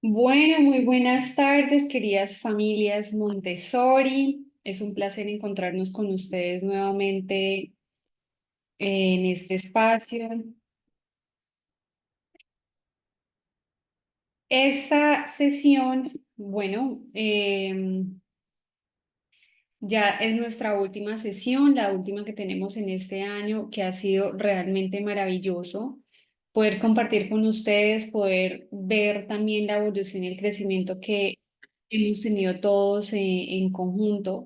Bueno, muy buenas tardes, queridas familias Montessori. Es un placer encontrarnos con ustedes nuevamente en este espacio. Esta sesión, bueno, ya es nuestra última sesión, la última que tenemos en este año, que ha sido realmente maravilloso poder compartir con ustedes, poder ver también la evolución y el crecimiento que hemos tenido todos en conjunto.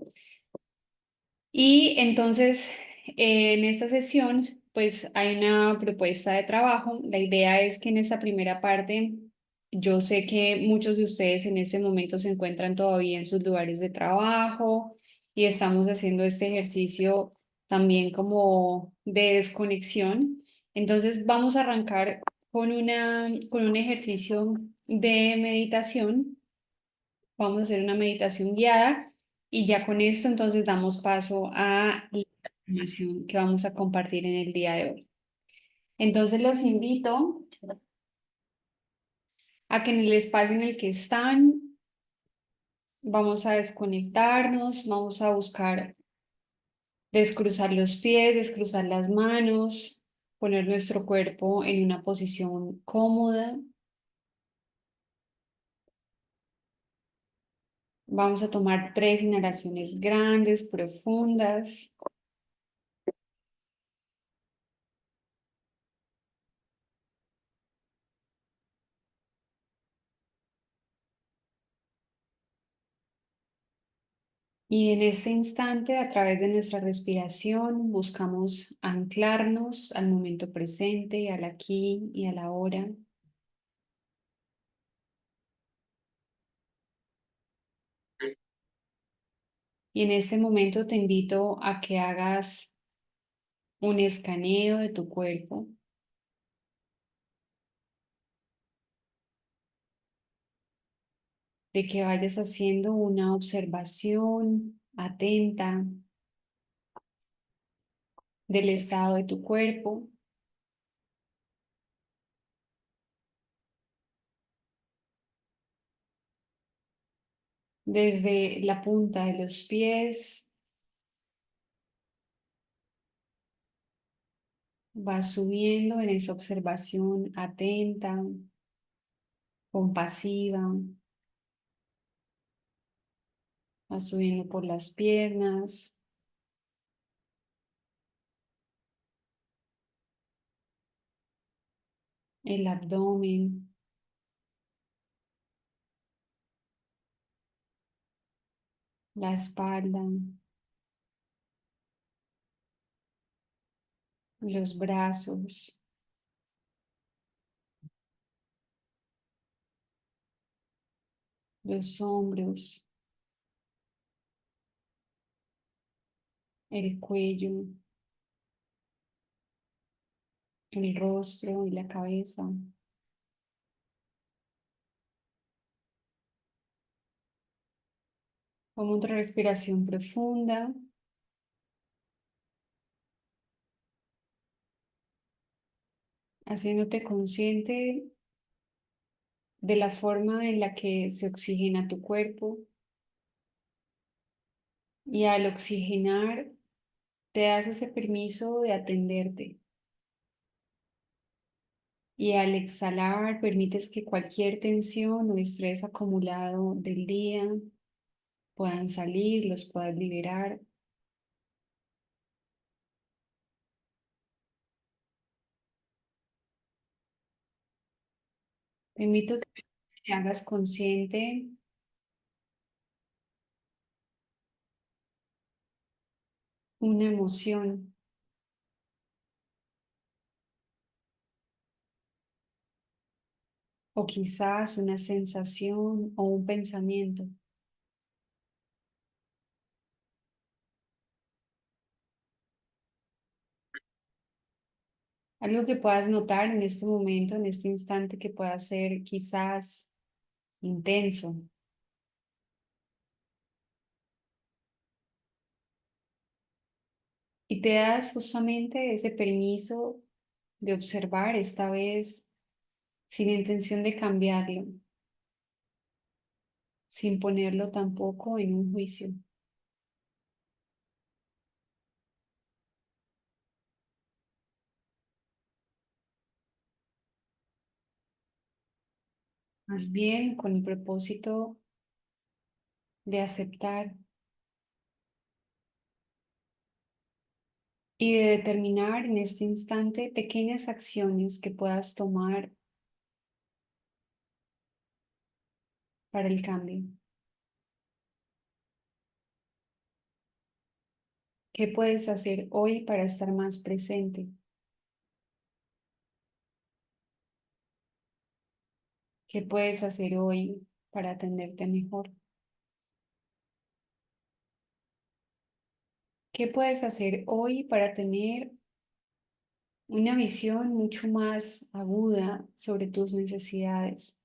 Y entonces, en esta sesión, pues hay una propuesta de trabajo. La idea es que en esta primera parte, yo sé que muchos de ustedes en este momento se encuentran todavía en sus lugares de trabajo y estamos haciendo este ejercicio también como de desconexión. Entonces, vamos a arrancar con un ejercicio de meditación. Vamos a hacer una meditación guiada y ya con esto entonces damos paso a la información que vamos a compartir en el día de hoy. Entonces los invito a que en el espacio en el que están vamos a desconectarnos, vamos a buscar descruzar los pies, descruzar las manos, poner nuestro cuerpo en una posición cómoda. Vamos a tomar 3 inhalaciones grandes, profundas. Y en este instante, a través de nuestra respiración, buscamos anclarnos al momento presente, al aquí y a la ahora. Y en este momento te invito a que hagas un escaneo de tu cuerpo, de que vayas haciendo una observación atenta del estado de tu cuerpo, desde la punta de los pies, vas subiendo en esa observación atenta, compasiva. Va subiendo por las piernas, el abdomen, la espalda, los brazos, los hombros, el cuello, el rostro y la cabeza. Toma otra respiración profunda, haciéndote consciente de la forma en la que se oxigena tu cuerpo y al oxigenar te das ese permiso de atenderte y al exhalar permites que cualquier tensión o estrés acumulado del día puedan salir, los puedas liberar. Te invito a que hagas consciente una emoción o quizás una sensación o un pensamiento, algo que puedas notar en este momento, en este instante que pueda ser quizás intenso. Y te das justamente ese permiso de observar esta vez sin intención de cambiarlo, sin ponerlo tampoco en un juicio. Más bien con el propósito de aceptar y de determinar en este instante pequeñas acciones que puedas tomar para el cambio. ¿Qué puedes hacer hoy para estar más presente? ¿Qué puedes hacer hoy para atenderte mejor? ¿Qué puedes hacer hoy para tener una visión mucho más aguda sobre tus necesidades?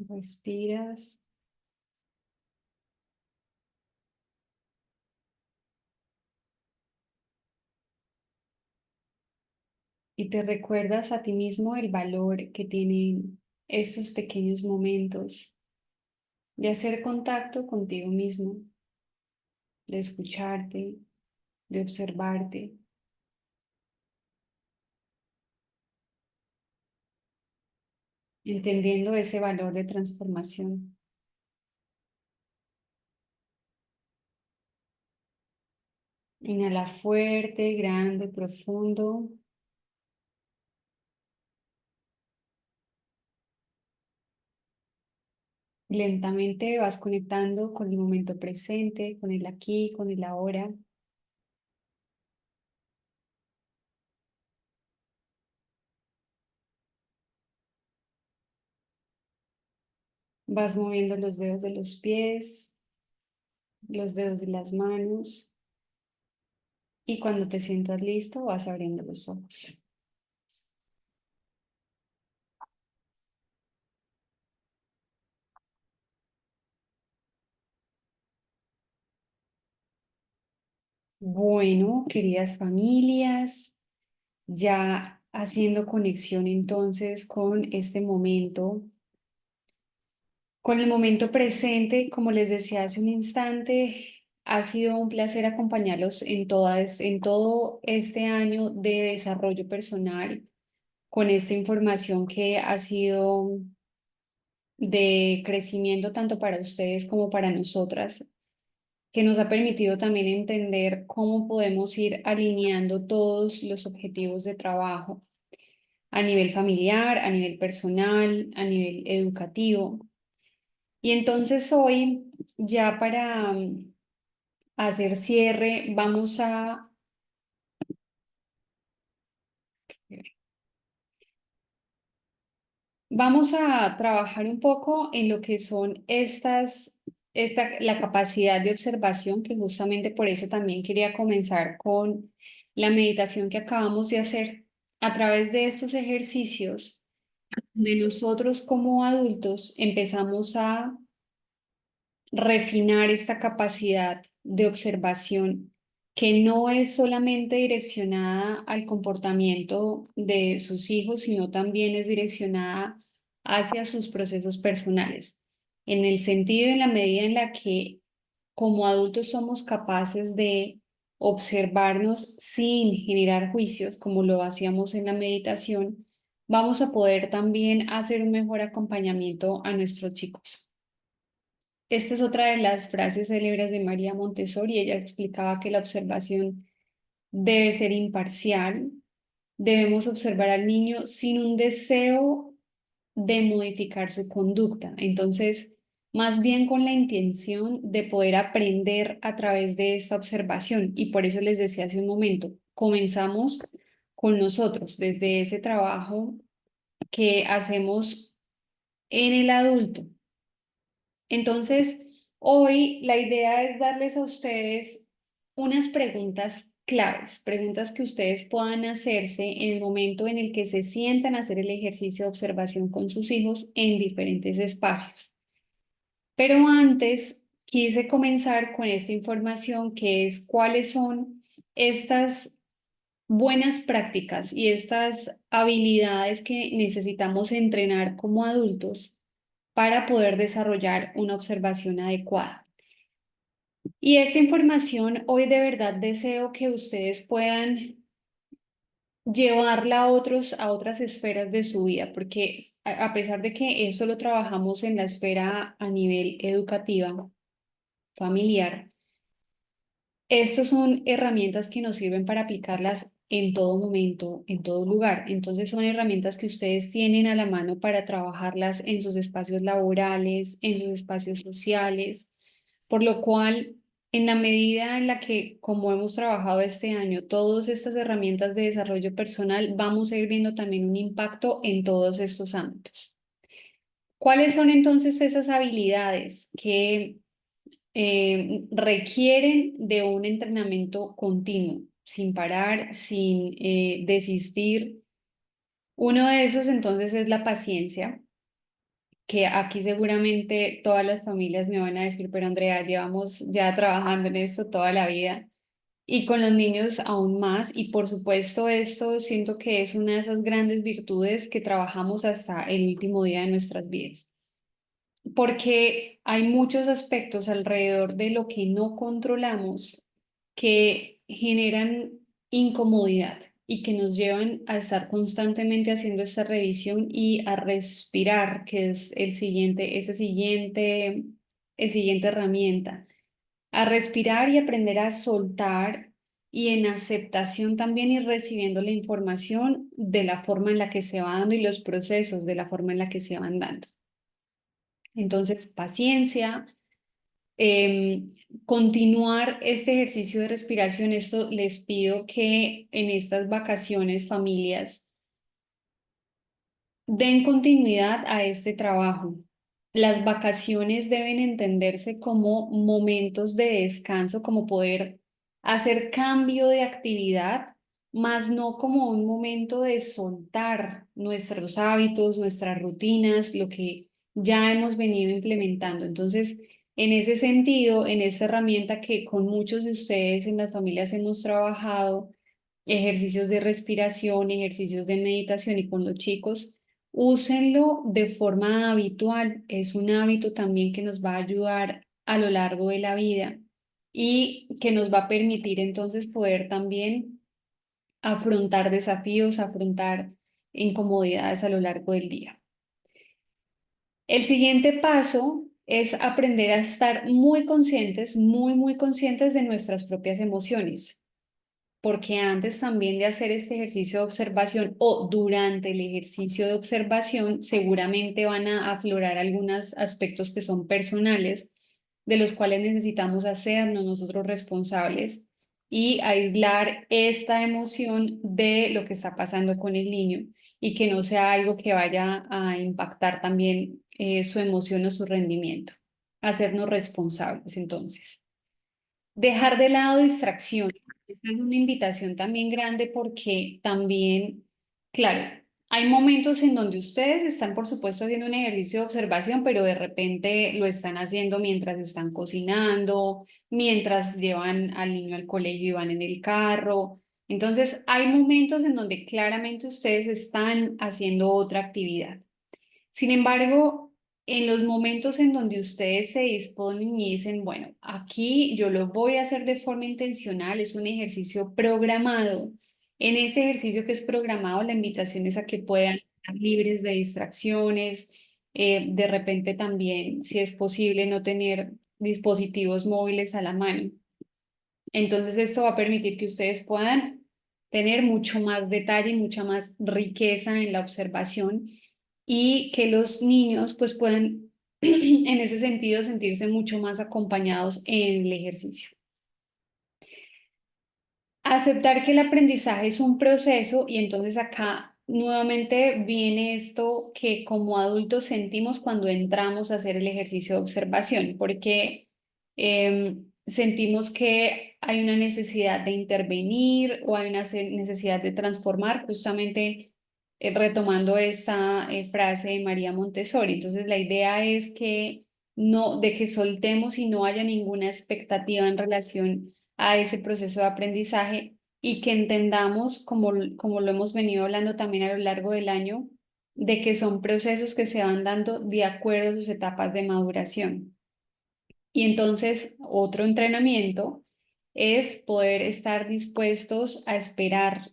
Respiras y te recuerdas a ti mismo el valor que tienen estos pequeños momentos de hacer contacto contigo mismo, de escucharte, de observarte, entendiendo ese valor de transformación. Inhala fuerte, grande, profundo. Lentamente vas conectando con el momento presente, con el aquí, con el ahora. Vas moviendo los dedos de los pies, los dedos de las manos y cuando te sientas listo vas abriendo los ojos. Bueno, queridas familias, ya haciendo conexión entonces con este momento, con el momento presente, como les decía hace un instante, ha sido un placer acompañarlos en todo este año de desarrollo personal con esta información que ha sido de crecimiento tanto para ustedes como para nosotras, que nos ha permitido también entender cómo podemos ir alineando todos los objetivos de trabajo a nivel familiar, a nivel personal, a nivel educativo. Y entonces hoy, ya para hacer cierre, vamos a trabajar un poco en lo que son la capacidad de observación, que justamente por eso también quería comenzar con la meditación que acabamos de hacer. A través de estos ejercicios, de nosotros como adultos empezamos a refinar esta capacidad de observación que no es solamente direccionada al comportamiento de sus hijos, sino también es direccionada hacia sus procesos personales, en el sentido y en la medida en la que como adultos somos capaces de observarnos sin generar juicios, como lo hacíamos en la meditación, vamos a poder también hacer un mejor acompañamiento a nuestros chicos. Esta es otra de las frases célebres de María Montessori. Ella explicaba que la observación debe ser imparcial. Debemos observar al niño sin un deseo de modificar su conducta. Entonces, más bien con la intención de poder aprender a través de esta observación. Y por eso les decía hace un momento, comenzamos con nosotros, desde ese trabajo que hacemos en el adulto. Entonces, hoy la idea es darles a ustedes unas preguntas claves, preguntas que ustedes puedan hacerse en el momento en el que se sientan a hacer el ejercicio de observación con sus hijos en diferentes espacios. Pero antes quise comenzar con esta información que es cuáles son estas buenas prácticas y estas habilidades que necesitamos entrenar como adultos para poder desarrollar una observación adecuada. Y esta información hoy de verdad deseo que ustedes puedan llevarla a otras esferas de su vida, porque a pesar de que eso lo trabajamos en la esfera a nivel educativa, familiar, estas son herramientas que nos sirven para aplicarlas en todo momento, en todo lugar. Entonces son herramientas que ustedes tienen a la mano para trabajarlas en sus espacios laborales, en sus espacios sociales, por lo cual, en la medida en la que, como hemos trabajado este año, todas estas herramientas de desarrollo personal, vamos a ir viendo también un impacto en todos estos ámbitos. ¿Cuáles son entonces esas habilidades que requieren de un entrenamiento continuo, sin parar, sin desistir? Uno de esos entonces es la paciencia, que aquí seguramente todas las familias me van a decir, pero Andrea, llevamos ya trabajando en esto toda la vida y con los niños aún más. Y por supuesto esto siento que es una de esas grandes virtudes que trabajamos hasta el último día de nuestras vidas, porque hay muchos aspectos alrededor de lo que no controlamos que generan incomodidad y que nos llevan a estar constantemente haciendo esta revisión y a respirar, que es el siguiente herramienta, a respirar y aprender a soltar y en aceptación también ir recibiendo la información de la forma en la que se va dando y los procesos de la forma en la que se van dando. Entonces, paciencia, em, continuar este ejercicio de respiración. Esto les pido que en estas vacaciones, familias, den continuidad a este trabajo. Las vacaciones deben entenderse como momentos de descanso, como poder hacer cambio de actividad, más no como un momento de soltar nuestros hábitos, nuestras rutinas, lo que ya hemos venido implementando. Entonces, en ese sentido, en esta herramienta que con muchos de ustedes en las familias hemos trabajado, ejercicios de respiración, ejercicios de meditación y con los chicos, úsenlo de forma habitual. Es un hábito también que nos va a ayudar a lo largo de la vida y que nos va a permitir entonces poder también afrontar desafíos, afrontar incomodidades a lo largo del día. El siguiente paso es aprender a estar muy conscientes, muy conscientes de nuestras propias emociones, porque antes también de hacer este ejercicio de observación o durante el ejercicio de observación, seguramente van a aflorar algunos aspectos que son personales, de los cuales necesitamos hacernos nosotros responsables y aislar esta emoción de lo que está pasando con el niño y que no sea algo que vaya a impactar también su emoción o su rendimiento. Hacernos responsables entonces. Dejar de lado distracciones. Esta es una invitación también grande porque también, claro, hay momentos en donde ustedes están, por supuesto, haciendo un ejercicio de observación, pero de repente lo están haciendo mientras están cocinando, mientras llevan al niño al colegio y van en el carro. Entonces, hay momentos en donde claramente ustedes están haciendo otra actividad. Sin embargo, en los momentos en donde ustedes se disponen y dicen, bueno, aquí yo lo voy a hacer de forma intencional, es un ejercicio programado. En ese ejercicio que es programado, la invitación es a que puedan estar libres de distracciones, de repente también, si es posible, no tener dispositivos móviles a la mano. Entonces, esto va a permitir que ustedes puedan tener mucho más detalle y mucha más riqueza en la observación y que los niños pues puedan en ese sentido sentirse mucho más acompañados en el ejercicio. Aceptar que el aprendizaje es un proceso y entonces acá nuevamente viene esto que como adultos sentimos cuando entramos a hacer el ejercicio de observación, porque sentimos que hay una necesidad de intervenir o hay una necesidad de transformar, justamente retomando esta frase de María Montessori. Entonces la idea es que no, de que soltemos y no haya ninguna expectativa en relación a ese proceso de aprendizaje y que entendamos, como lo hemos venido hablando también a lo largo del año, de que son procesos que se van dando de acuerdo a sus etapas de maduración. Y entonces, otro entrenamiento es poder estar dispuestos a esperar.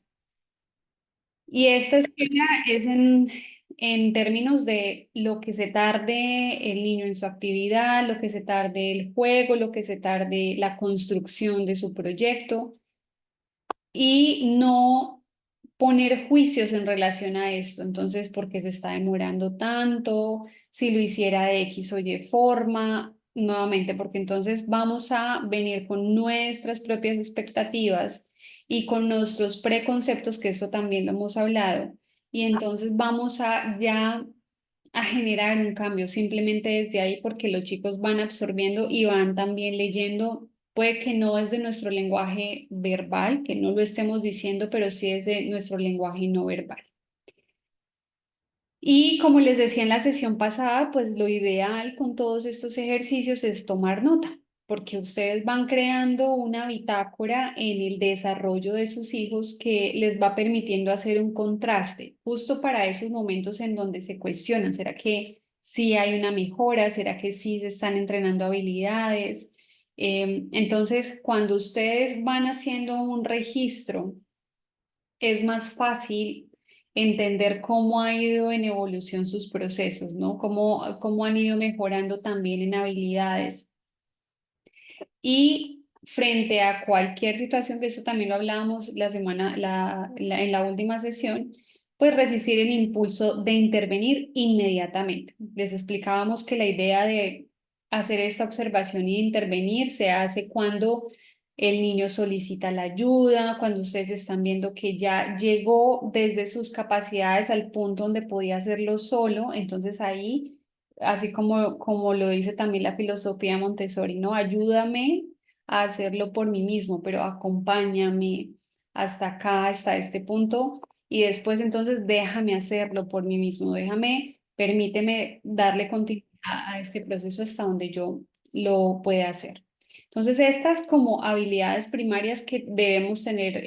Y esta espera es en términos de lo que se tarde el niño en su actividad, lo que se tarde el juego, lo que se tarde la construcción de su proyecto y no poner juicios en relación a esto. Entonces, ¿por qué se está demorando tanto? Si lo hiciera de X o Y forma, nuevamente, porque entonces vamos a venir con nuestras propias expectativas y con nuestros preconceptos, que eso también lo hemos hablado, y entonces vamos a ya a generar un cambio simplemente desde ahí porque los chicos van absorbiendo y van también leyendo. Puede que no es de nuestro lenguaje verbal, que no lo estemos diciendo, pero sí es de nuestro lenguaje no verbal. Y como les decía en la sesión pasada, pues lo ideal con todos estos ejercicios es tomar nota, porque ustedes van creando una bitácora en el desarrollo de sus hijos que les va permitiendo hacer un contraste, justo para esos momentos en donde se cuestionan, ¿será que sí hay una mejora? ¿Será que sí se están entrenando habilidades? Entonces, cuando ustedes van haciendo un registro, es más fácil entender cómo ha ido en evolución sus procesos, ¿no? Cómo han ido mejorando también en habilidades. Y frente a cualquier situación, que eso también lo hablábamos en la última sesión, pues resistir el impulso de intervenir inmediatamente. Les explicábamos que la idea de hacer esta observación y intervenir se hace cuando el niño solicita la ayuda, cuando ustedes están viendo que ya llegó desde sus capacidades al punto donde podía hacerlo solo, entonces ahí, así como lo dice también la filosofía Montessori, ¿no? Ayúdame a hacerlo por mí mismo, pero acompáñame hasta acá, hasta este punto, y después entonces déjame hacerlo por mí mismo, permíteme darle continuidad a este proceso hasta donde yo lo pueda hacer. Entonces, estas como habilidades primarias que debemos tener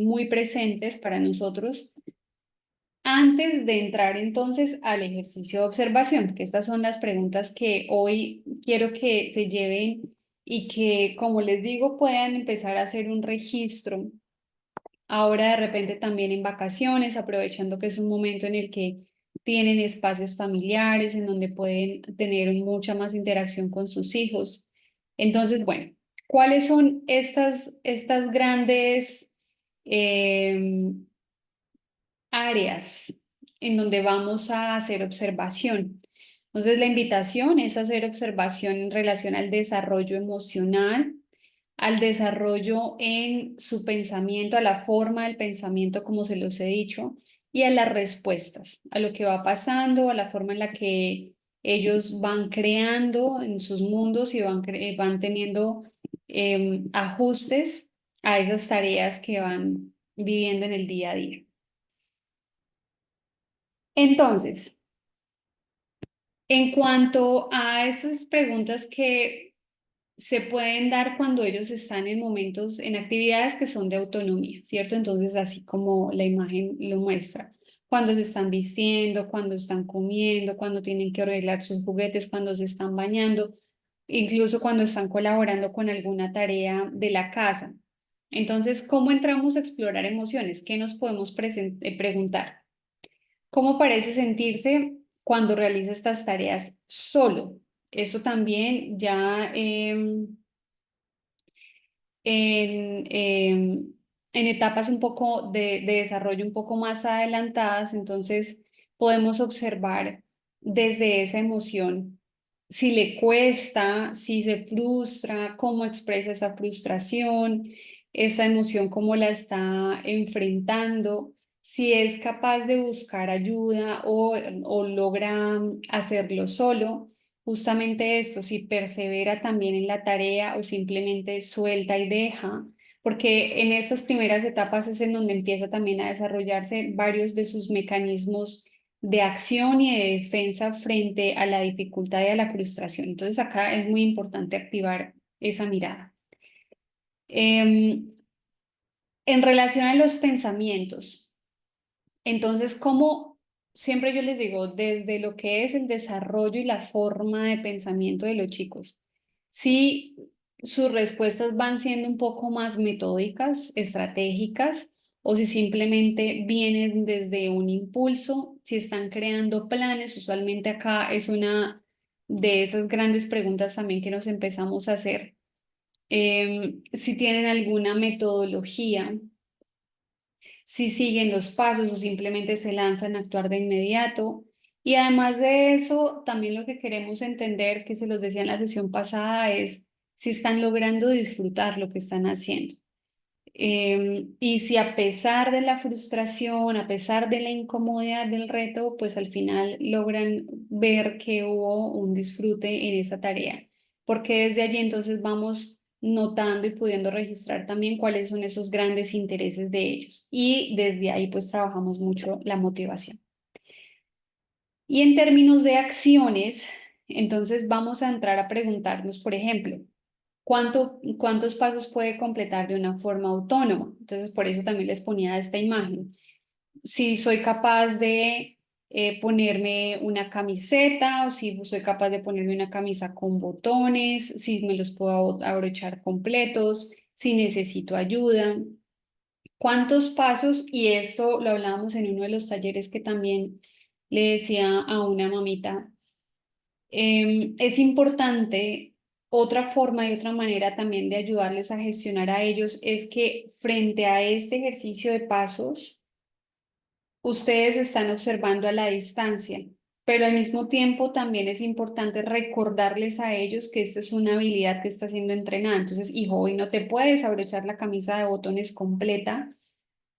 muy presentes para nosotros antes de entrar entonces al ejercicio de observación, que estas son las preguntas que hoy quiero que se lleven y que, como les digo, puedan empezar a hacer un registro. Ahora de repente también en vacaciones, aprovechando que es un momento en el que tienen espacios familiares, en donde pueden tener mucha más interacción con sus hijos. Entonces, bueno, ¿cuáles son estas grandes áreas en donde vamos a hacer observación? Entonces, la invitación es hacer observación en relación al desarrollo emocional, al desarrollo en su pensamiento, a la forma del pensamiento, como se los he dicho, y a las respuestas, a lo que va pasando, a la forma en la que ellos van creando en sus mundos y van teniendo ajustes a esas tareas que van viviendo en el día a día. Entonces, en cuanto a esas preguntas que se pueden dar cuando ellos están en momentos, en actividades que son de autonomía, ¿cierto? Entonces, así como la imagen lo muestra, cuando se están vistiendo, cuando están comiendo, cuando tienen que arreglar sus juguetes, cuando se están bañando, incluso cuando están colaborando con alguna tarea de la casa. Entonces, ¿cómo entramos a explorar emociones? ¿Qué nos podemos preguntar? ¿Cómo parece sentirse cuando realiza estas tareas solo? Eso también ya en etapas un poco de desarrollo un poco más adelantadas, entonces podemos observar desde esa emoción si le cuesta, si se frustra, cómo expresa esa frustración, esa emoción, cómo la está enfrentando, si es capaz de buscar ayuda o logra hacerlo solo. Justamente esto, si persevera también en la tarea o simplemente suelta y deja, porque en estas primeras etapas es en donde empieza también a desarrollarse varios de sus mecanismos de acción y de defensa frente a la dificultad y a la frustración. Entonces acá es muy importante activar esa mirada. En relación a los pensamientos, entonces, como siempre yo les digo, desde lo que es el desarrollo y la forma de pensamiento de los chicos, si sus respuestas van siendo un poco más metódicas, estratégicas, o si simplemente vienen desde un impulso, si están creando planes, usualmente acá es una de esas grandes preguntas también que nos empezamos a hacer. Si tienen alguna metodología, si siguen los pasos o simplemente se lanzan a actuar de inmediato. Y además de eso, también lo que queremos entender, que se los decía en la sesión pasada, es si están logrando disfrutar lo que están haciendo. Y si a pesar de la frustración, a pesar de la incomodidad del reto, pues al final logran ver que hubo un disfrute en esa tarea, porque desde allí entonces vamos notando y pudiendo registrar también cuáles son esos grandes intereses de ellos. Y desde ahí pues trabajamos mucho la motivación. Y en términos de acciones, entonces vamos a entrar a preguntarnos, por ejemplo, ¿cuántos pasos puede completar de una forma autónoma? Entonces, por eso también les ponía esta imagen. Si soy capaz de ponerme una camiseta o si soy capaz de ponerme una camisa con botones, si me los puedo abrochar completos, si necesito ayuda. ¿Cuántos pasos? Y esto lo hablábamos en uno de los talleres que también le decía a una mamita. Es importante, otra forma y otra manera también de ayudarles a gestionar a ellos es que frente a este ejercicio de pasos, ustedes están observando a la distancia, pero al mismo tiempo también es importante recordarles a ellos que esta es una habilidad que está siendo entrenada. Entonces, hijo, hoy no te puedes abrochar la camisa de botones completa,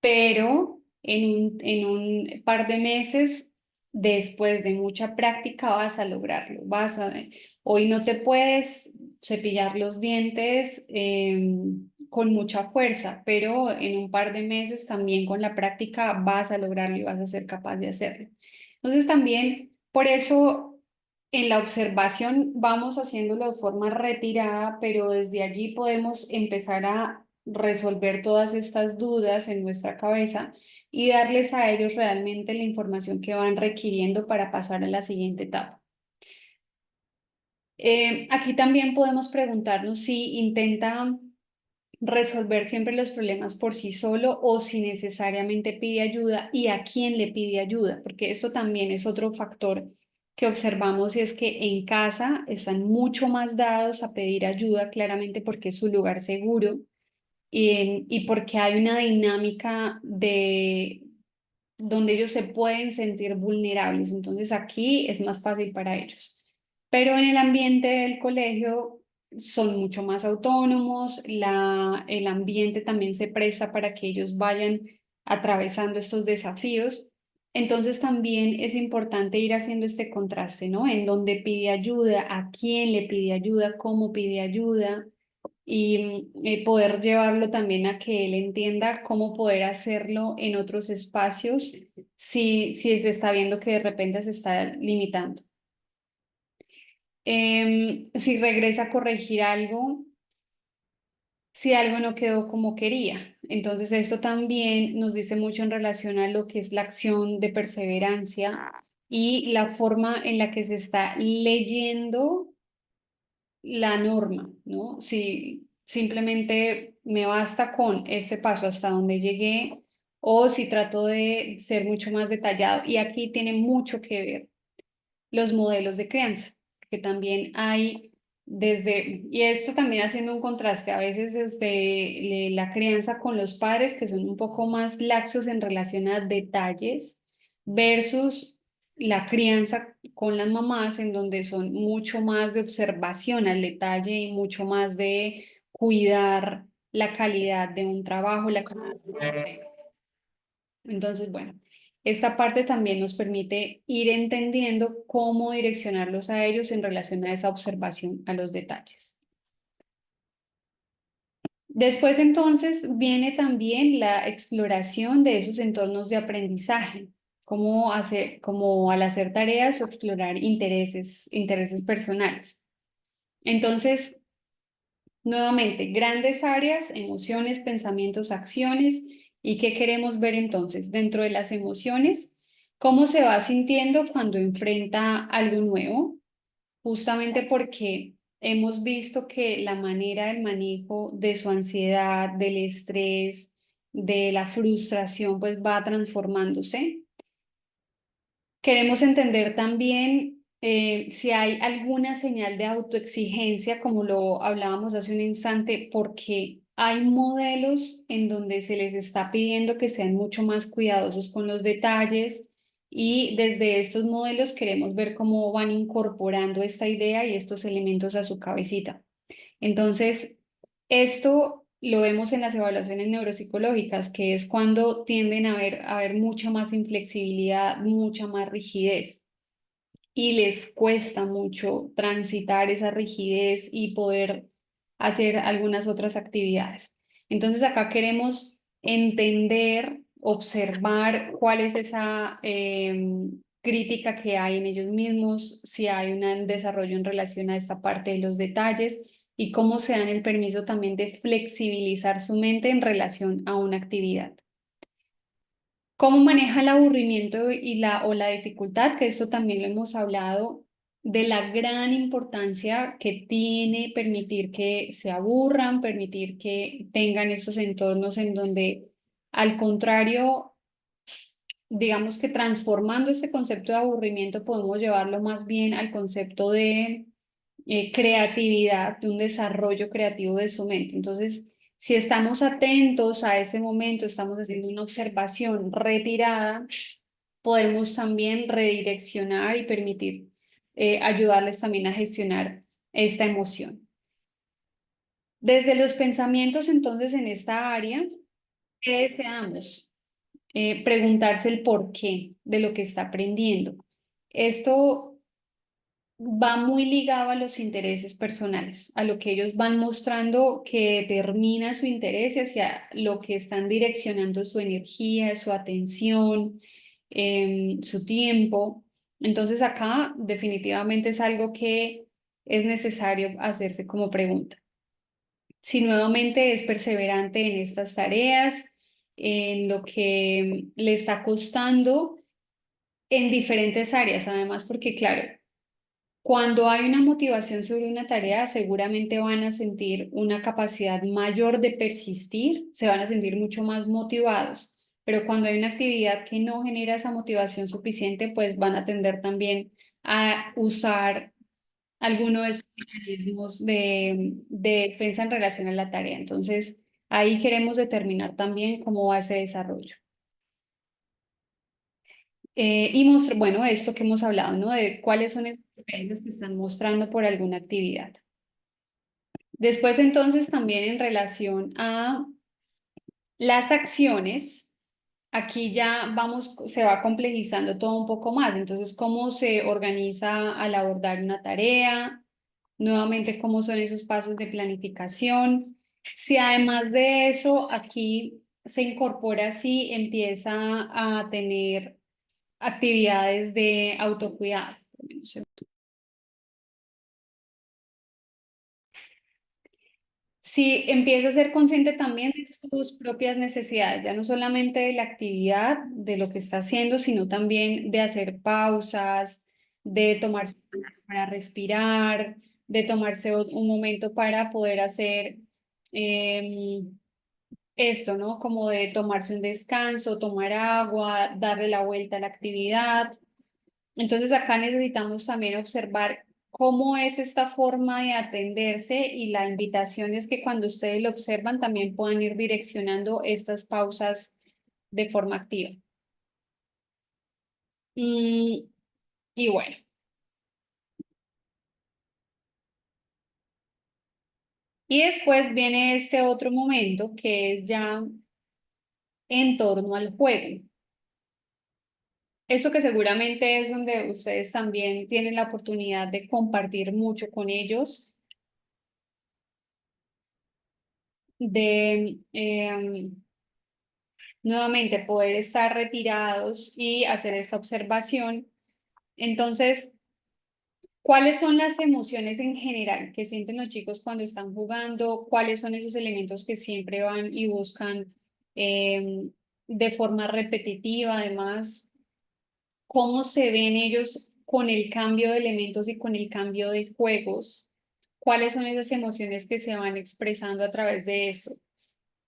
pero en un par de meses, después de mucha práctica, vas a lograrlo. Hoy no te puedes cepillar los dientes con mucha fuerza, pero en un par de meses también con la práctica vas a lograrlo y vas a ser capaz de hacerlo. Entonces también, por eso en la observación vamos haciéndolo de forma retirada, pero desde allí podemos empezar a resolver todas estas dudas en nuestra cabeza y darles a ellos realmente la información que van requiriendo para pasar a la siguiente etapa. Aquí también podemos preguntarnos si intenta resolver siempre los problemas por sí solo o si necesariamente pide ayuda y a quién le pide ayuda, porque eso también es otro factor que observamos y es que en casa están mucho más dados a pedir ayuda, claramente porque es su lugar seguro y porque hay una dinámica de donde ellos se pueden sentir vulnerables. Entonces aquí es más fácil para ellos. Pero en el ambiente del colegio son mucho más autónomos, el ambiente también se presta para que ellos vayan atravesando estos desafíos. Entonces también es importante ir haciendo este contraste, ¿no? En dónde pide ayuda, a quién le pide ayuda, cómo pide ayuda y poder llevarlo también a que él entienda cómo poder hacerlo en otros espacios si se está viendo que de repente se está limitando. Si regresa a corregir algo, si algo no quedó como quería. Entonces, esto también nos dice mucho en relación a lo que es la acción de perseverancia y la forma en la que se está leyendo la norma, ¿no? Si simplemente me basta con este paso hasta donde llegué o si trato de ser mucho más detallado. Y aquí tiene mucho que ver los modelos de crianza, que también hay y esto también haciendo un contraste, a veces desde la crianza con los padres que son un poco más laxos en relación a detalles versus la crianza con las mamás en donde son mucho más de observación al detalle y mucho más de cuidar la calidad de un trabajo, la calidad de una entrega. Entonces, bueno, esta parte también nos permite ir entendiendo cómo direccionarlos a ellos en relación a esa observación, a los detalles. Después, entonces, viene también la exploración de esos entornos de aprendizaje. como al hacer tareas o explorar intereses personales. Entonces, nuevamente, grandes áreas, emociones, pensamientos, acciones. ¿Y qué queremos ver entonces? Dentro de las emociones, ¿cómo se va sintiendo cuando enfrenta algo nuevo? Justamente porque hemos visto que la manera del manejo de su ansiedad, del estrés, de la frustración, pues va transformándose. Queremos entender también si hay alguna señal de autoexigencia, como lo hablábamos hace un instante, porque hay modelos en donde se les está pidiendo que sean mucho más cuidadosos con los detalles y desde estos modelos queremos ver cómo van incorporando esta idea y estos elementos a su cabecita. Entonces, esto lo vemos en las evaluaciones neuropsicológicas, que es cuando tienden a haber mucha más inflexibilidad, mucha más rigidez y les cuesta mucho transitar esa rigidez y poder hacer algunas otras actividades. Entonces acá queremos entender, observar cuál es esa crítica que hay en ellos mismos, si hay un desarrollo en relación a esta parte de los detalles y cómo se dan el permiso también de flexibilizar su mente en relación a una actividad. ¿Cómo maneja el aburrimiento y la dificultad? Que eso también lo hemos hablado, de la gran importancia que tiene permitir que se aburran, permitir que tengan esos entornos en donde, al contrario, digamos que transformando ese concepto de aburrimiento podemos llevarlo más bien al concepto de creatividad, de un desarrollo creativo de su mente. Entonces, si estamos atentos a ese momento, estamos haciendo una observación retirada, podemos también redireccionar y permitir ayudarles también a gestionar esta emoción. Desde los pensamientos, entonces, en esta área, ¿qué deseamos? Preguntarse el porqué de lo que está aprendiendo. Esto va muy ligado a los intereses personales, a lo que ellos van mostrando que determina su interés y hacia lo que están direccionando su energía, su atención, su tiempo. Entonces acá definitivamente es algo que es necesario hacerse como pregunta. Si nuevamente es perseverante en estas tareas, en lo que le está costando en diferentes áreas, además, porque claro, cuando hay una motivación sobre una tarea, seguramente van a sentir una capacidad mayor de persistir, se van a sentir mucho más motivados, pero cuando hay una actividad que no genera esa motivación suficiente, pues van a tender también a usar alguno de esos mecanismos de defensa en relación a la tarea. Entonces, ahí queremos determinar también cómo va ese desarrollo. Y mostrar, bueno, esto que hemos hablado, ¿no? De cuáles son esas diferencias que están mostrando por alguna actividad. Después, entonces, también en relación a las acciones, aquí ya vamos, se va complejizando todo un poco más. Entonces, cómo se organiza al abordar una tarea, nuevamente, cómo son esos pasos de planificación. Si además de eso, aquí se incorpora, si empieza a tener actividades de autocuidado. Si empieza a ser consciente también de sus propias necesidades, ya no solamente de la actividad, de lo que está haciendo, sino también de hacer pausas, de tomarse un momento para respirar, de tomarse un momento para poder hacer esto, ¿no? Como de tomarse un descanso, tomar agua, darle la vuelta a la actividad. Entonces acá necesitamos también observar cómo es esta forma de atenderse y la invitación es que cuando ustedes lo observan también puedan ir direccionando estas pausas de forma activa. Mm, y bueno, y después viene este otro momento que es ya en torno al juego. Eso que seguramente es donde ustedes también tienen la oportunidad de compartir mucho con ellos, de nuevamente poder estar retirados y hacer esta observación. Entonces, ¿cuáles son las emociones en general que sienten los chicos cuando están jugando? ¿Cuáles son esos elementos que siempre van y buscan de forma repetitiva? Además, ¿cómo se ven ellos con el cambio de elementos y con el cambio de juegos? ¿Cuáles son esas emociones que se van expresando a través de eso?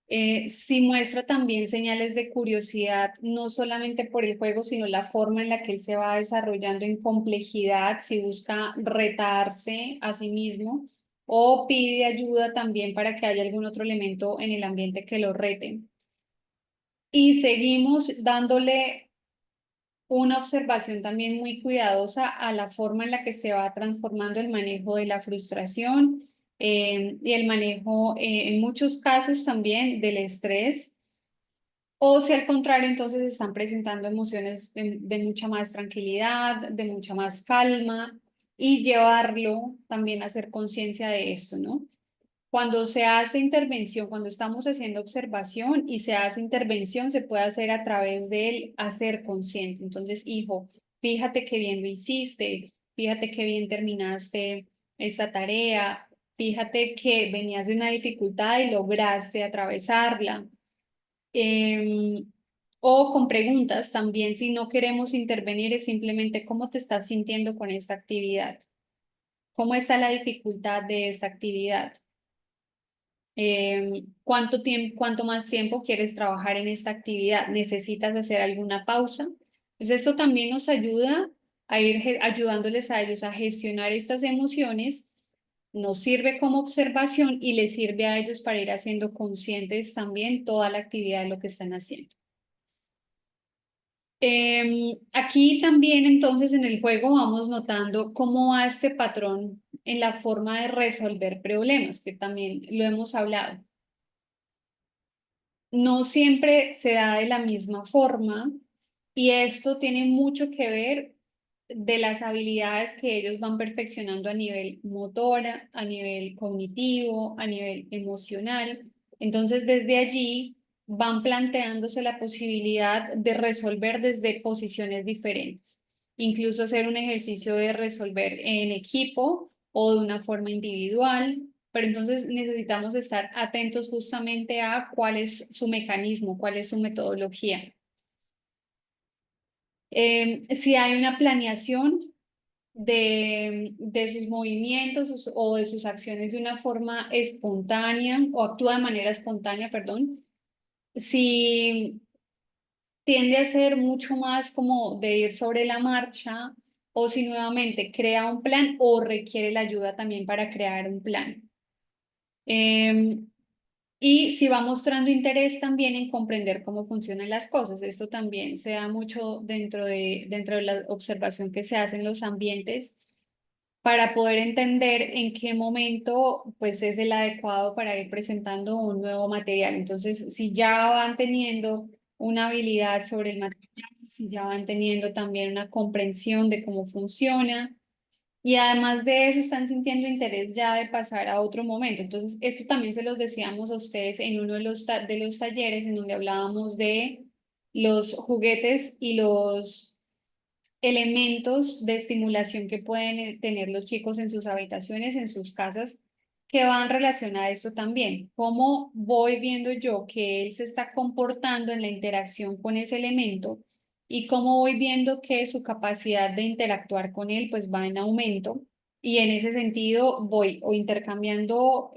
Si muestra también señales de curiosidad, no solamente por el juego, sino la forma en la que él se va desarrollando en complejidad, si busca retarse a sí mismo o pide ayuda también para que haya algún otro elemento en el ambiente que lo rete. Y seguimos dándole una observación también muy cuidadosa a la forma en la que se va transformando el manejo de la frustración y el manejo, en muchos casos también del estrés. O si al contrario, entonces están presentando emociones de mucha más tranquilidad, de mucha más calma y llevarlo también a hacer conciencia de esto, ¿no? Cuando se hace intervención, cuando estamos haciendo observación y se hace intervención, se puede hacer a través del hacer consciente. Entonces, hijo, fíjate qué bien lo hiciste, fíjate qué bien terminaste esta tarea, fíjate que venías de una dificultad y lograste atravesarla. Em, o con preguntas también, si no queremos intervenir, es simplemente cómo te estás sintiendo con esta actividad, cómo está la dificultad de esta actividad. ¿Cuánto tiempo, cuánto más tiempo quieres trabajar en esta actividad? ¿Necesitas hacer alguna pausa? Pues esto también nos ayuda a ir ayudándoles a ellos a gestionar estas emociones, nos sirve como observación y les sirve a ellos para ir haciendo conscientes también toda la actividad de lo que están haciendo. Aquí también entonces en el juego vamos notando cómo va este patrón en la forma de resolver problemas, que también lo hemos hablado. No siempre se da de la misma forma y esto tiene mucho que ver de las habilidades que ellos van perfeccionando a nivel motora, a nivel cognitivo, a nivel emocional. Entonces, desde allí van planteándose la posibilidad de resolver desde posiciones diferentes, incluso hacer un ejercicio de resolver en equipo o de una forma individual, pero entonces necesitamos estar atentos justamente a cuál es su mecanismo, cuál es su metodología. Si hay una planeación de sus movimientos o de sus acciones de una forma espontánea o actúa de manera espontánea, perdón, si tiende a ser mucho más como de ir sobre la marcha o si nuevamente crea un plan o requiere la ayuda también para crear un plan. Em, y si va mostrando interés también en comprender cómo funcionan las cosas. Esto también se da mucho dentro de la observación que se hace en los ambientes para poder entender en qué momento pues es el adecuado para ir presentando un nuevo material. Entonces, si ya van teniendo una habilidad sobre el material, si ya van teniendo también una comprensión de cómo funciona, y además de eso, están sintiendo interés ya de pasar a otro momento. Entonces, esto también se los decíamos a ustedes en uno de de los talleres en donde hablábamos de los juguetes y los elementos de estimulación que pueden tener los chicos en sus habitaciones, en sus casas, que van relacionadas a esto también. ¿Cómo voy viendo yo que él se está comportando en la interacción con ese elemento y cómo voy viendo que su capacidad de interactuar con él pues va en aumento? Y en ese sentido voy o intercambiando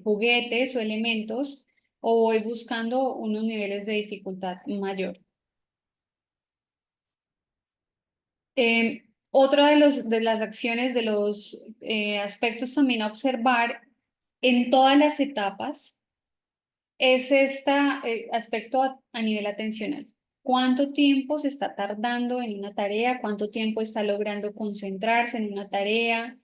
juguetes o elementos o voy buscando unos niveles de dificultad mayor. Otra de las acciones, de los aspectos también a observar en todas las etapas es este aspecto a nivel atencional. ¿Cuánto tiempo se está tardando en una tarea? ¿Cuánto tiempo está logrando concentrarse en una tarea?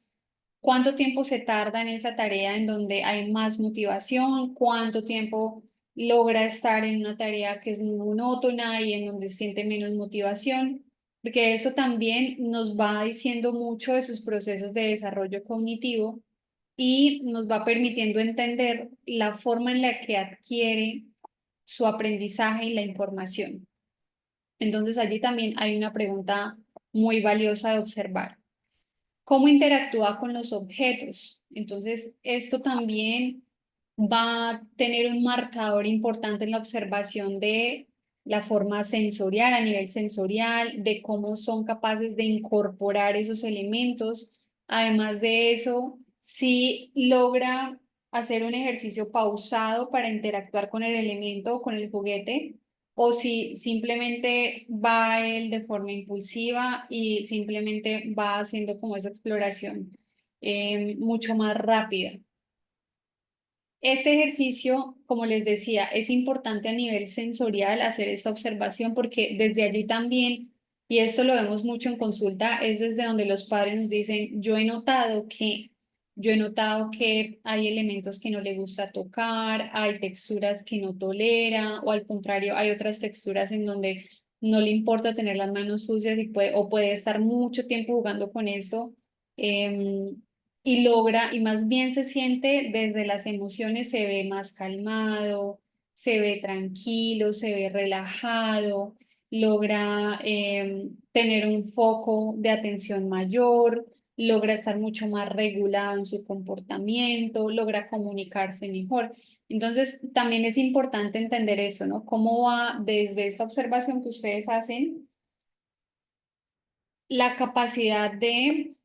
¿Cuánto tiempo se tarda en esa tarea en donde hay más motivación? ¿Cuánto tiempo logra estar en una tarea que es muy monótona y en donde siente menos motivación? Porque eso también nos va diciendo mucho de sus procesos de desarrollo cognitivo y nos va permitiendo entender la forma en la que adquiere su aprendizaje y la información. Entonces allí también hay una pregunta muy valiosa de observar. ¿Cómo interactúa con los objetos? Entonces, esto también va a tener un marcador importante en la observación de la forma sensorial, a nivel sensorial, de cómo son capaces de incorporar esos elementos. Además de eso, si logra hacer un ejercicio pausado para interactuar con el elemento o con el juguete, o si simplemente va él de forma impulsiva y simplemente va haciendo como esa exploración mucho más rápida. Este ejercicio, como les decía, es importante a nivel sensorial hacer esta observación porque desde allí también, y esto lo vemos mucho en consulta, es desde donde los padres nos dicen, yo he notado que hay elementos que no le gusta tocar, hay texturas que no tolera, o al contrario, hay otras texturas en donde no le importa tener las manos sucias y o puede estar mucho tiempo jugando con eso. Y logra, y más bien se siente desde las emociones, se ve más calmado, se ve tranquilo, se ve relajado, logra tener un foco de atención mayor, logra estar mucho más regulado en su comportamiento, logra comunicarse mejor. Entonces, también es importante entender eso, ¿no? Cómo va desde esa observación que ustedes hacen, la capacidad de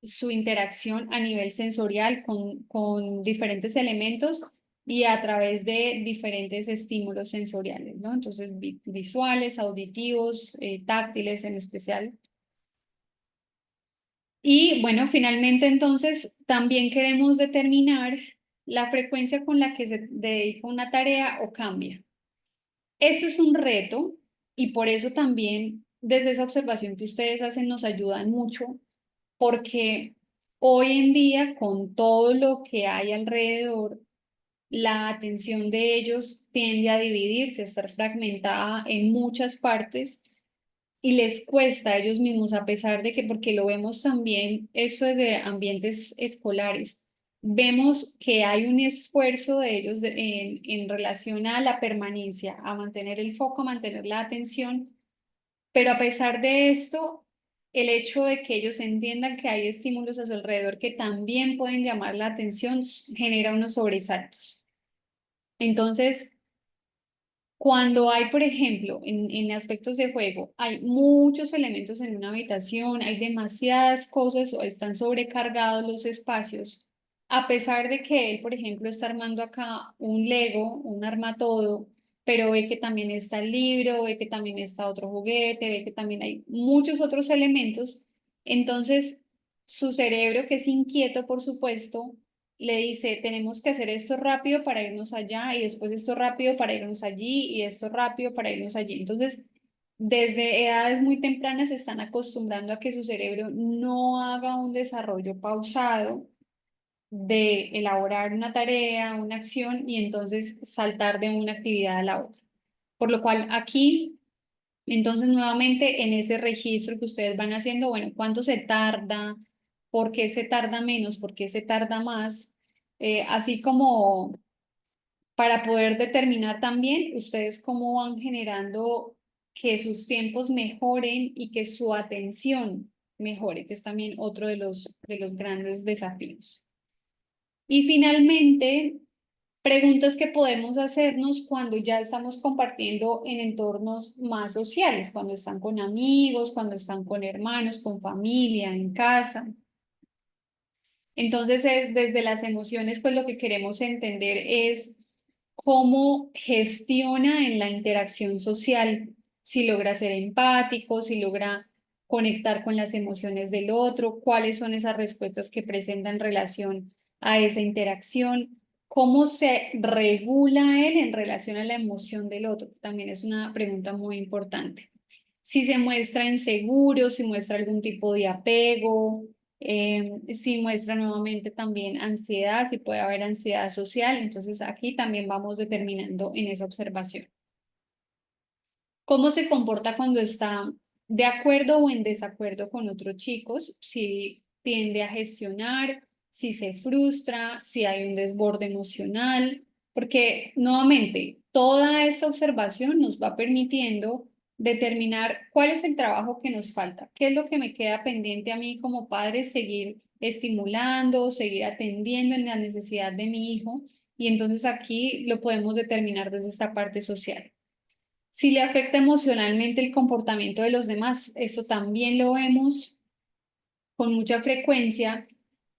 su interacción a nivel sensorial con diferentes elementos y a través de diferentes estímulos sensoriales, ¿no? Entonces, visuales, auditivos, táctiles en especial. Y bueno, finalmente entonces también queremos determinar la frecuencia con la que se dedica una tarea o cambia. Eso es un reto y por eso también desde esa observación que ustedes hacen nos ayudan mucho porque hoy en día con todo lo que hay alrededor, la atención de ellos tiende a dividirse, a estar fragmentada en muchas partes y les cuesta a ellos mismos, a pesar de que, porque lo vemos también, eso desde ambientes escolares, vemos que hay un esfuerzo de ellos en relación a la permanencia, a mantener el foco, a mantener la atención, pero a pesar de esto, el hecho de que ellos entiendan que hay estímulos a su alrededor que también pueden llamar la atención genera unos sobresaltos. Entonces, cuando hay, por ejemplo, en aspectos de juego, hay muchos elementos en una habitación, hay demasiadas cosas o están sobrecargados los espacios, a pesar de que él, por ejemplo, está armando acá un Lego, un armatodo, pero ve que también está el libro, ve que también está otro juguete, ve que también hay muchos otros elementos, entonces su cerebro, que es inquieto, por supuesto, le dice, tenemos que hacer esto rápido para irnos allá y después esto rápido para irnos allí y esto rápido para irnos allí. Entonces, desde edades muy tempranas se están acostumbrando a que su cerebro no haga un desarrollo pausado de elaborar una tarea, una acción y entonces saltar de una actividad a la otra. Por lo cual aquí, entonces nuevamente en ese registro que ustedes van haciendo, bueno, ¿cuánto se tarda? ¿Por qué se tarda menos? ¿Por qué se tarda más? Así como para poder determinar también ustedes cómo van generando que sus tiempos mejoren y que su atención mejore, que es también otro de los grandes desafíos. Y finalmente, preguntas que podemos hacernos cuando ya estamos compartiendo en entornos más sociales, cuando están con amigos, cuando están con hermanos, con familia, en casa. Entonces, es desde las emociones, pues lo que queremos entender es cómo gestiona en la interacción social, si logra ser empático, si logra conectar con las emociones del otro, cuáles son esas respuestas que presenta en relación a esa interacción, cómo se regula él en relación a la emoción del otro. También es una pregunta muy importante. Si se muestra inseguro, si muestra algún tipo de apego, si muestra nuevamente también ansiedad, si puede haber ansiedad social, entonces aquí también vamos determinando en esa observación. ¿Cómo se comporta cuando está de acuerdo o en desacuerdo con otros chicos? Si tiende a gestionar, si se frustra, si hay un desborde emocional. porque nuevamente toda esa observación nos va permitiendo determinar cuál es el trabajo que nos falta, qué es lo que me queda pendiente a mí como padre, seguir estimulando, seguir atendiendo en la necesidad de mi hijo. Y entonces aquí lo podemos determinar desde esta parte social. Si le afecta emocionalmente el comportamiento de los demás, eso también lo vemos con mucha frecuencia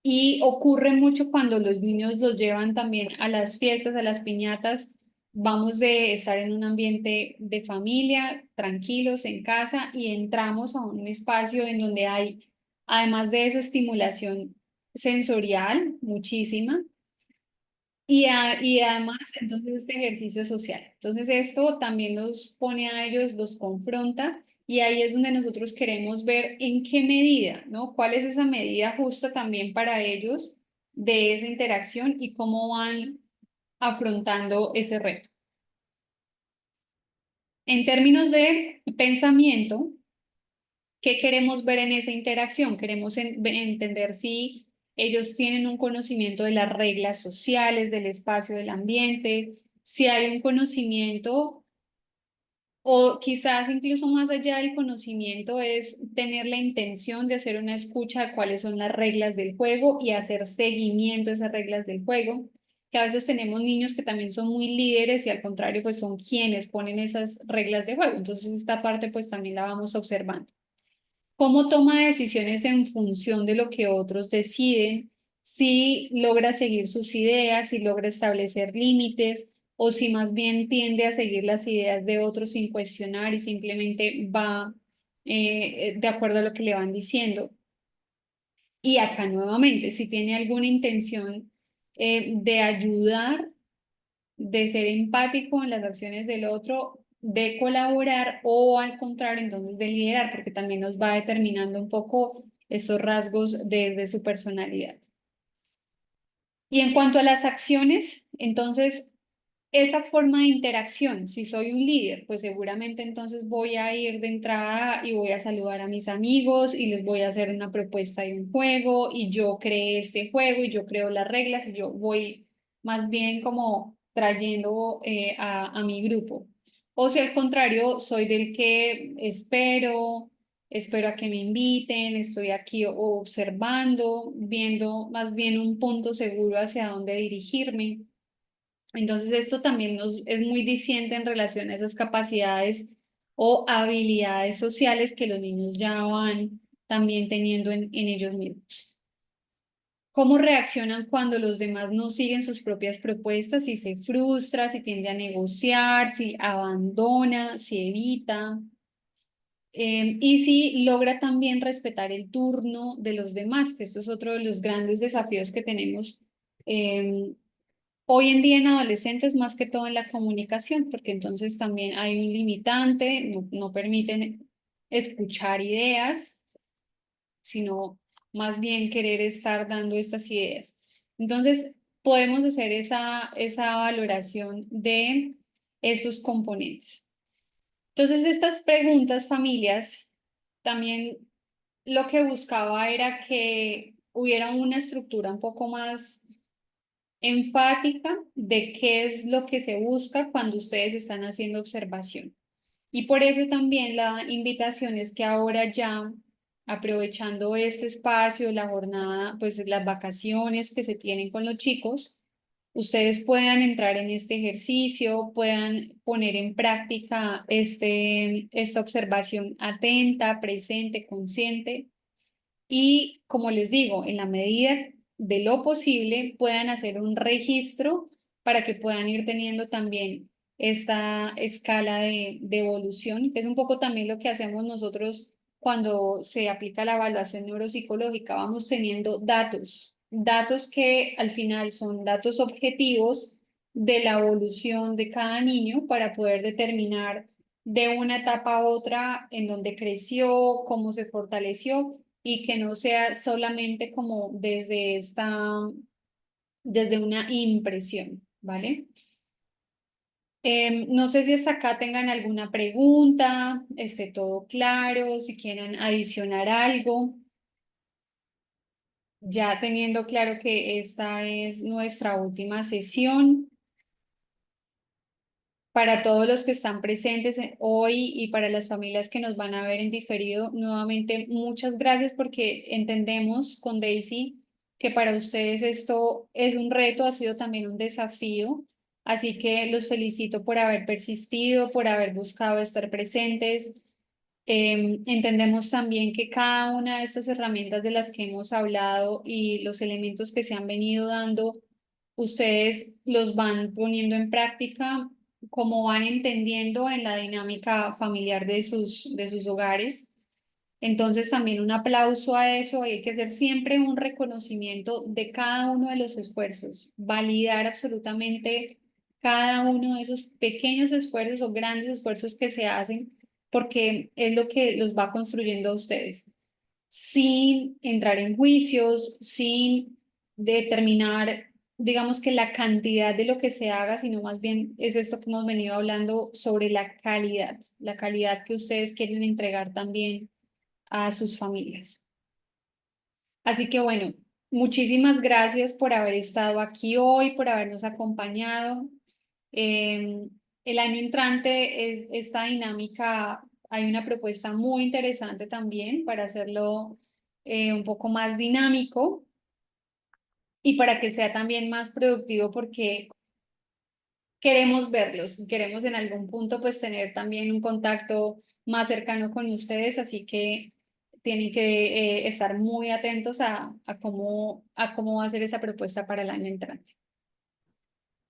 y ocurre mucho cuando los niños los llevan también a las fiestas, a las piñatas. Vamos de estar en un ambiente de familia, tranquilos en casa y entramos a un espacio en donde hay, además de eso, estimulación sensorial, muchísima y además, entonces, este ejercicio social. Entonces, esto también los pone a ellos, los confronta, y ahí es donde nosotros queremos ver en qué medida, ¿no? ¿Cuál es esa medida justa también para ellos de esa interacción y cómo van afrontando ese reto? En términos de pensamiento, ¿qué queremos ver en esa interacción? Queremos entender si ellos tienen un conocimiento de las reglas sociales, del espacio, del ambiente, si hay un conocimiento o quizás incluso más allá del conocimiento es tener la intención de hacer una escucha de cuáles son las reglas del juego y hacer seguimiento de esas reglas del juego, que a veces tenemos niños que también son muy líderes y al contrario pues son quienes ponen esas reglas de juego. Entonces esta parte pues también la vamos observando. Cómo toma decisiones en función de lo que otros deciden, si logra seguir sus ideas, si logra establecer límites o si más bien tiende a seguir las ideas de otros sin cuestionar y simplemente va de acuerdo a lo que le van diciendo. Y acá nuevamente, si tiene alguna intención de ayudar, de ser empático en las acciones del otro, de colaborar o al contrario, entonces de liderar, porque también nos va determinando un poco esos rasgos desde su personalidad. Y en cuanto a las acciones, entonces esa forma de interacción, si soy un líder, pues seguramente entonces voy a ir de entrada y voy a saludar a mis amigos y les voy a hacer una propuesta de un juego y yo creé este juego y yo creo las reglas y yo voy más bien como trayendo a mi grupo. O si al contrario, soy del que espero a que me inviten, estoy aquí observando, viendo más bien un punto seguro hacia dónde dirigirme. Entonces, esto también es muy diciente en relación a esas capacidades o habilidades sociales que los niños ya van también teniendo en ellos mismos. ¿Cómo reaccionan cuando los demás no siguen sus propias propuestas? Si se frustra, si tiende a negociar, si abandona, si evita. Y si logra también respetar el turno de los demás, que esto es otro de los grandes desafíos que tenemos hoy en día en adolescentes, más que todo en la comunicación, porque entonces también hay un limitante, no permiten escuchar ideas, sino más bien querer estar dando estas ideas. Entonces, podemos hacer esa valoración de estos componentes. Entonces, estas preguntas, familias, también lo que buscaba era que hubiera una estructura un poco más enfática de qué es lo que se busca cuando ustedes están haciendo observación. Y por eso también la invitación es que ahora ya, aprovechando este espacio, la jornada, pues las vacaciones que se tienen con los chicos, ustedes puedan entrar en este ejercicio, puedan poner en práctica esta observación atenta, presente, consciente y como les digo, en la medida de lo posible puedan hacer un registro para que puedan ir teniendo también esta escala de evolución, que es un poco también lo que hacemos nosotros cuando se aplica la evaluación neuropsicológica. Vamos teniendo datos que al final son datos objetivos de la evolución de cada niño para poder determinar de una etapa a otra en donde creció, cómo se fortaleció y que no sea solamente como desde una impresión, ¿vale? No sé si hasta acá tengan alguna pregunta, esté todo claro, si quieren adicionar algo, ya teniendo claro que esta es nuestra última sesión. Para todos los que están presentes hoy y para las familias que nos van a ver en diferido, nuevamente muchas gracias porque entendemos con Daisy que para ustedes esto es un reto, ha sido también un desafío. Así que los felicito por haber persistido, por haber buscado estar presentes. Entendemos también que cada una de estas herramientas de las que hemos hablado y los elementos que se han venido dando, ustedes los van poniendo en práctica como van entendiendo en la dinámica familiar de sus hogares. Entonces, también un aplauso a eso. Hay que hacer siempre un reconocimiento de cada uno de los esfuerzos, validar absolutamente cada uno de esos pequeños esfuerzos o grandes esfuerzos que se hacen, porque es lo que los va construyendo a ustedes, sin entrar en juicios, sin determinar, digamos que la cantidad de lo que se haga, sino más bien es esto que hemos venido hablando sobre la calidad que ustedes quieren entregar también a sus familias. Así que bueno, muchísimas gracias por haber estado aquí hoy, por habernos acompañado. Eh, el año entrante es esta dinámica, hay una propuesta muy interesante también para hacerlo un poco más dinámico y para que sea también más productivo porque queremos verlos, queremos en algún punto pues tener también un contacto más cercano con ustedes, así que tienen que estar muy atentos a cómo va a ser esa propuesta para el año entrante.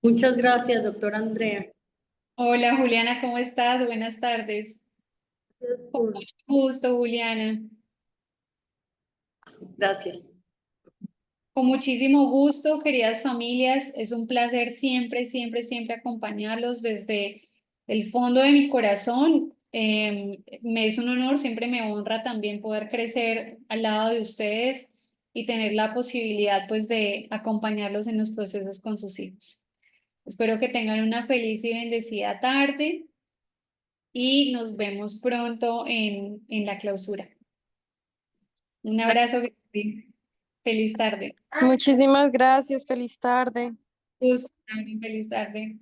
Muchas gracias, doctora Andrea. Hola Juliana, ¿cómo estás? Buenas tardes. Gracias Con mucho gusto, Juliana. Gracias. Con muchísimo gusto, queridas familias. Es un placer siempre, siempre, siempre acompañarlos desde el fondo de mi corazón. Me es un honor, siempre me honra también poder crecer al lado de ustedes y tener la posibilidad pues de acompañarlos en los procesos con sus hijos. Espero que tengan una feliz y bendecida tarde y nos vemos pronto en la clausura. Un abrazo, grande. Feliz tarde. Muchísimas gracias, feliz tarde. Feliz tarde.